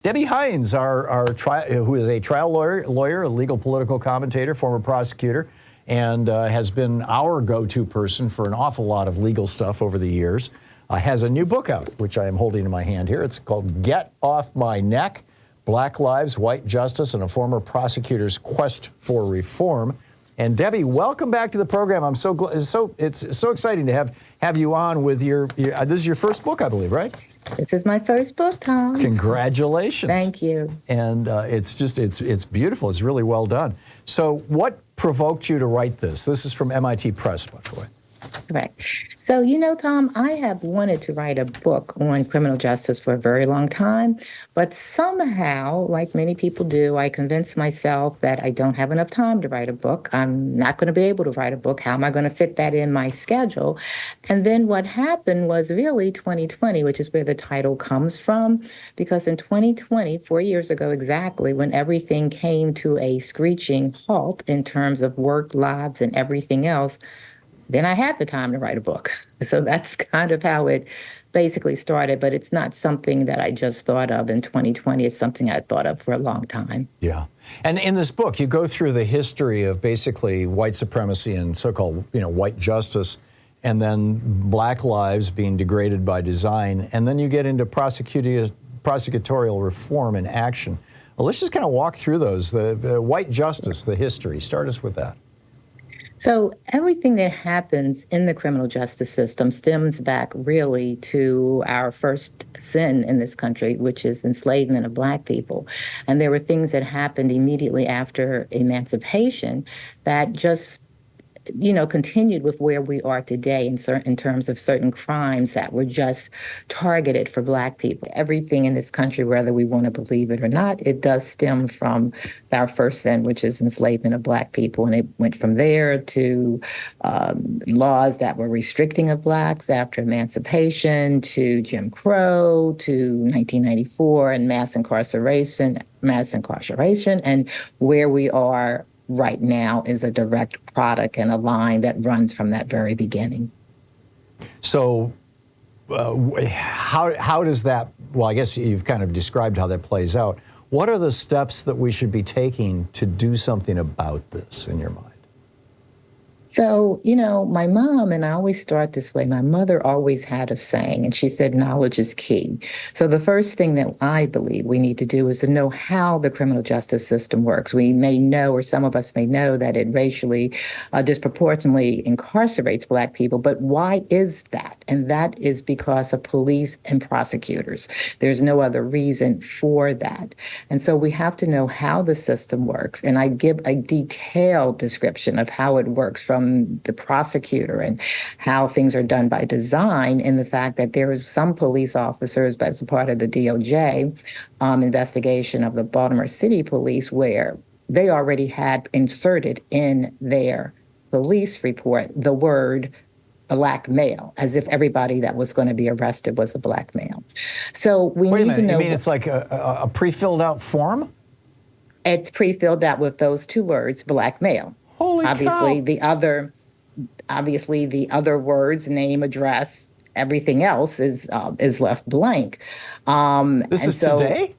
Debbie Hines, who is a trial lawyer, a legal political commentator, former prosecutor, and has been our go-to person for an awful lot of legal stuff over the years, has a new book out, which I am holding in my hand here. It's called Get Off My Neck: Black Lives, White Justice, and a Former Prosecutor's Quest for Reform. And Debbie, welcome back to the program. I'm it's so exciting to have you on with your this is your first book, I believe, right? This is my first book, Tom. Congratulations. Thank you. And it's beautiful. It's really well done. So what provoked you to write this? This is from MIT Press, by the way. Correct. So, Tom, I have wanted to write a book on criminal justice for a very long time, but somehow, like many people do, I convinced myself that I don't have enough time to write a book. I'm not going to be able to write a book. How am I going to fit that in my schedule? And then what happened was really 2020, which is where the title comes from, because in 2020, 4 years ago exactly, when everything came to a screeching halt in terms of work, lives, and everything else, then I had the time to write a book. So that's kind of how it basically started, but it's not something that I just thought of in 2020. It's something I thought of for a long time. Yeah. And in this book, you go through the history of basically white supremacy and so-called, white justice, and then black lives being degraded by design. And then you get into prosecutorial reform in action. Well, let's just kind of walk through those. The white justice, the history. Start us with that. So everything that happens in the criminal justice system stems back really to our first sin in this country, which is enslavement of Black people. And there were things that happened immediately after emancipation that just continued with where we are today in terms of certain crimes that were just targeted for Black people. Everything in this country, whether we want to believe it or not, it does stem from our first sin, which is enslavement of Black people. And it went from there to laws that were restricting of Blacks after emancipation, to Jim Crow, to 1994 and mass incarceration, and where we are right now is a direct product and a line that runs from that very beginning. So how does that, well, I guess you've kind of described how that plays out. What are the steps that we should be taking to do something about this in your mind? So, my mom, and I always start this way, my mother always had a saying, and she said, knowledge is key. So the first thing that I believe we need to do is to know how the criminal justice system works. We may know, or some of us may know, that it racially disproportionately incarcerates Black people, but why is that? And that is because of police and prosecutors. There's no other reason for that. And so we have to know how the system works. And I give a detailed description of how it works from the prosecutor and how things are done by design, in the fact that there is some police officers, as a part of the DOJ investigation of the Baltimore City Police, where they already had inserted in their police report the word Black male, as if everybody that was going to be arrested was a Black male. So we need to know. You mean it's like a pre-filled out form? It's pre-filled out with those two words, Black male. Holy obviously, cow. the other words, name, address, everything else is left blank. This is today?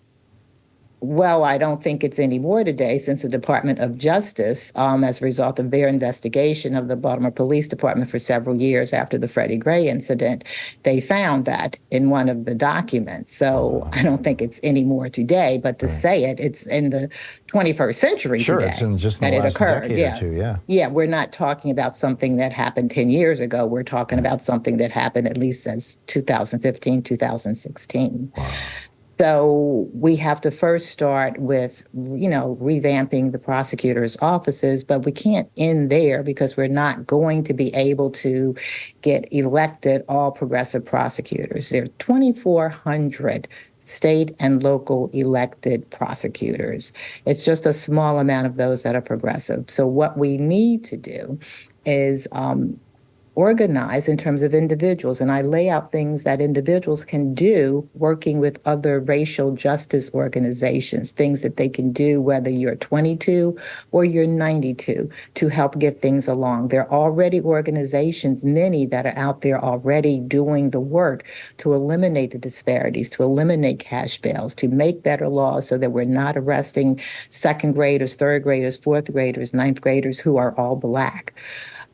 Well, I don't think it's anymore today, since the Department of Justice, as a result of their investigation of the Baltimore Police Department for several years after the Freddie Gray incident, they found that in one of the documents. So I don't think it's anymore today, but to say it's in the 21st century sure, today. It's in just the last decade or two, yeah. Yeah, we're not talking about something that happened 10 years ago. We're talking about something that happened at least since 2015, 2016. Wow. So we have to first start with, revamping the prosecutors' offices, but we can't end there, because we're not going to be able to get elected all progressive prosecutors. There are 2,400 state and local elected prosecutors. It's just a small amount of those that are progressive. So what we need to do is organize in terms of individuals. And I lay out things that individuals can do working with other racial justice organizations, things that they can do whether you're 22 or you're 92 to help get things along. There are already organizations, many that are out there already doing the work to eliminate the disparities, to eliminate cash bails, to make better laws so that we're not arresting second graders, third graders, fourth graders, ninth graders who are all Black.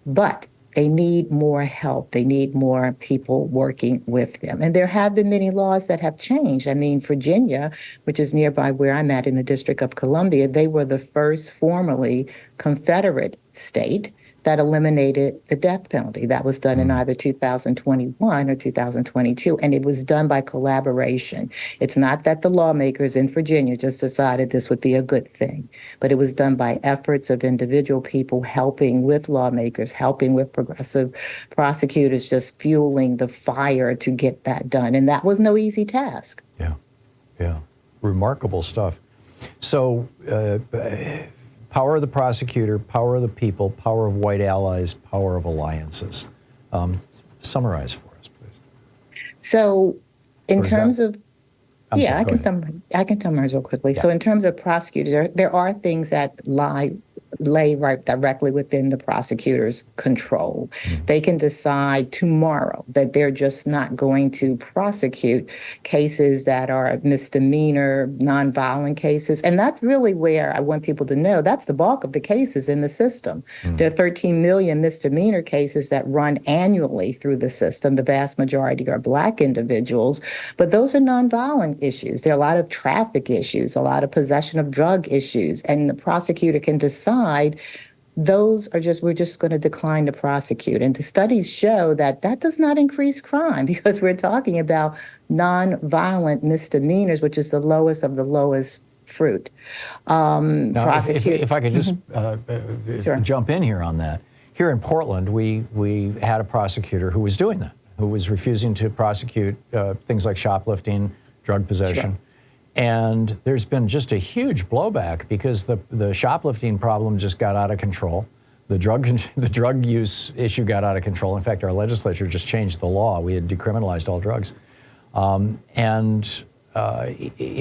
But they need more help. They need more people working with them. And there have been many laws that have changed. I mean, Virginia, which is nearby where I'm at in the District of Columbia, they were the first formerly Confederate state that eliminated the death penalty. That was done in either 2021 or 2022, and it was done by collaboration. It's not that the lawmakers in Virginia just decided this would be a good thing, but it was done by efforts of individual people helping with lawmakers, helping with progressive prosecutors, just fueling the fire to get that done. And that was no easy task. Yeah, yeah, remarkable stuff. So, power of the prosecutor, power of the people, power of white allies, power of alliances. Summarize for us, please. So in terms of, I'm yeah, sorry, I can summarize real quickly. Yeah. So in terms of prosecutors, there are things that lay right directly within the prosecutor's control. They can decide tomorrow that they're just not going to prosecute cases that are misdemeanor, nonviolent cases. And that's really where I want people to know that's the bulk of the cases in the system. There are 13 million misdemeanor cases that run annually through the system. The vast majority are Black individuals, but those are nonviolent issues. There are a lot of traffic issues, a lot of possession of drug issues, and the prosecutor can decide those are we're just going to decline to prosecute. And the studies show that that does not increase crime because we're talking about nonviolent misdemeanors, which is the lowest of the lowest fruit. Now, if I could just Sure. jump in here on that. Here in Portland, we had a prosecutor who was doing that, who was refusing to prosecute things like shoplifting, drug possession. Sure. And there's been just a huge blowback because the shoplifting problem just got out of control. The drug use issue got out of control. In fact, our legislature just changed the law. We had decriminalized all drugs. You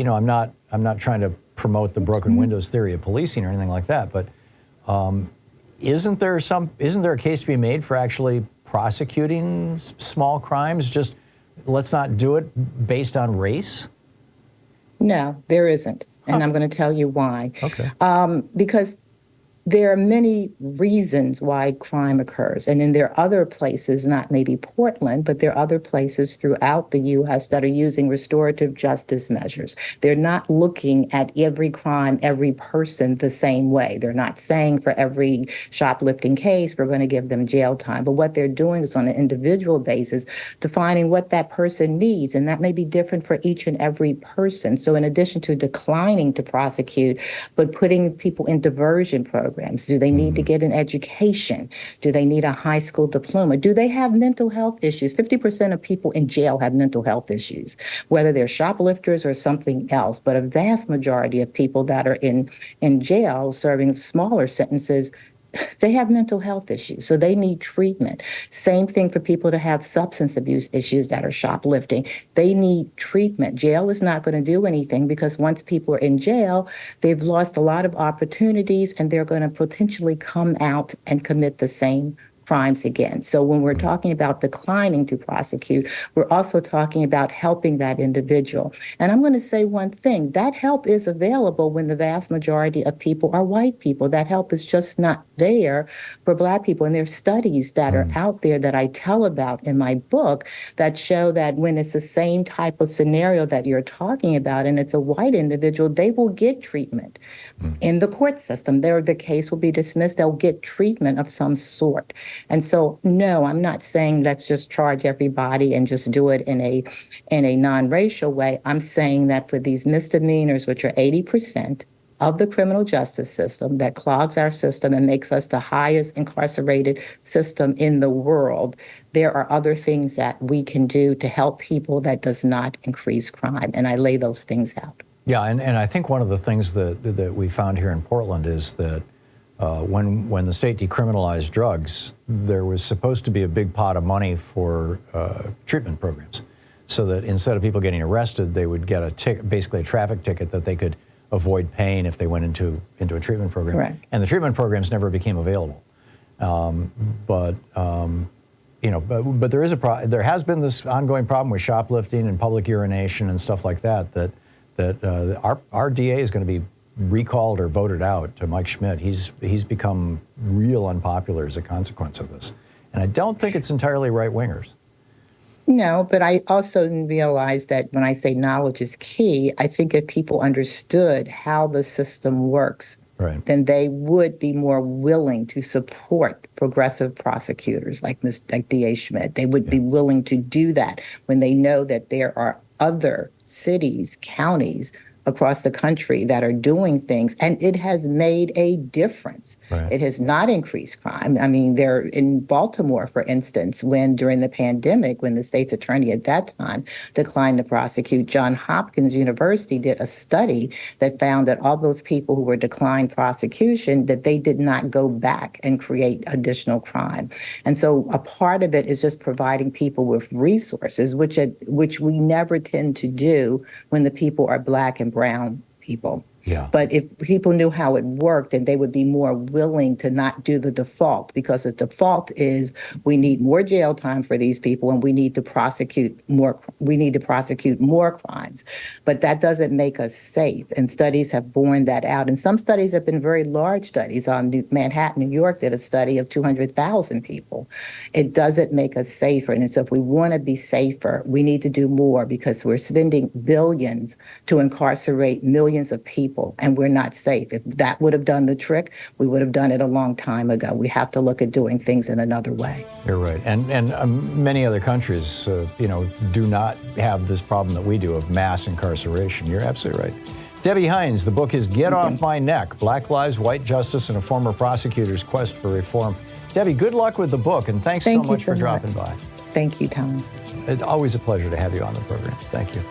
know, I'm not trying to promote the broken windows theory of policing or anything like that, but isn't there a case to be made for actually prosecuting small crimes? Just let's not do it based on race. No, there isn't. And I'm going to tell you why. Okay. Because there are many reasons why crime occurs. And then there are other places, not maybe Portland, but there are other places throughout the U.S. that are using restorative justice measures. They're not looking at every crime, every person the same way. They're not saying for every shoplifting case, we're going to give them jail time. But what they're doing is on an individual basis, defining what that person needs. And that may be different for each and every person. So in addition to declining to prosecute, but putting people in diversion programs, do they need to get an education? Do they need a high school diploma? Do they have mental health issues? 50% of people in jail have mental health issues, whether they're shoplifters or something else. But a vast majority of people that are in jail serving smaller sentences, they have mental health issues, so they need treatment. Same thing for people to have substance abuse issues that are shoplifting. They need treatment. Jail is not going to do anything because once people are in jail, they've lost a lot of opportunities and they're going to potentially come out and commit the same crimes again. So when we're talking about declining to prosecute, we're also talking about helping that individual. And I'm going to say one thing, that help is available when the vast majority of people are white people. That help is just not there for Black people. And there's studies that are out there that I tell about in my book that show that when it's the same type of scenario that you're talking about and it's a white individual, they will get treatment in the court system. The case will be dismissed. They'll get treatment of some sort. And so, no, I'm not saying let's just charge everybody and just do it in a non-racial way. I'm saying that for these misdemeanors, which are 80% of the criminal justice system, that clogs our system and makes us the highest incarcerated system in the world, there are other things that we can do to help people that does not increase crime. And I lay those things out. Yeah, and I think one of the things that we found here in Portland is that when the state decriminalized drugs, there was supposed to be a big pot of money for treatment programs, so that instead of people getting arrested, they would get basically a traffic ticket that they could avoid paying if they went into a treatment program. Correct. And the treatment programs never became available. But there is there has been this ongoing problem with shoplifting and public urination and stuff like that. That our DA is going to be recalled or voted out to Mike Schmidt. He's become real unpopular as a consequence of this, and I don't think it's entirely right-wingers. No, but I also realize that when I say knowledge is key, I think if people understood how the system works, right, then they would be more willing to support progressive prosecutors like DA Schmidt. They would be willing to do that when they know that there are other cities, counties across the country that are doing things, and it has made a difference. Right. It has not increased crime. I mean, they're in Baltimore, for instance, when during the pandemic, when the state's attorney at that time declined to prosecute, Johns Hopkins University did a study that found that all those people who were declined prosecution, that they did not go back and create additional crime. And so a part of it is just providing people with resources, which we never tend to do when the people are Black and brown people. Yeah. But if people knew how it worked, then they would be more willing to not do the default, because the default is we need more jail time for these people and we need to prosecute more. We need to prosecute more crimes. But that doesn't make us safe. And studies have borne that out. And some studies have been very large studies. Manhattan, New York did a study of 200,000 people. It doesn't make us safer. And so if we want to be safer, we need to do more, because we're spending billions to incarcerate millions of people, and we're not safe. If that would have done the trick, we would have done it a long time ago. We have to look at doing things in another way. You're right. And many other countries, do not have this problem that we do of mass incarceration. You're absolutely right. Debbie Hines, the book is Get Off My Neck, Black Lives, White Justice, and a Former Prosecutor's Quest for Reform. Debbie, good luck with the book, and thanks so much for dropping by. Thank you, Tom. It's always a pleasure to have you on the program. Thank you.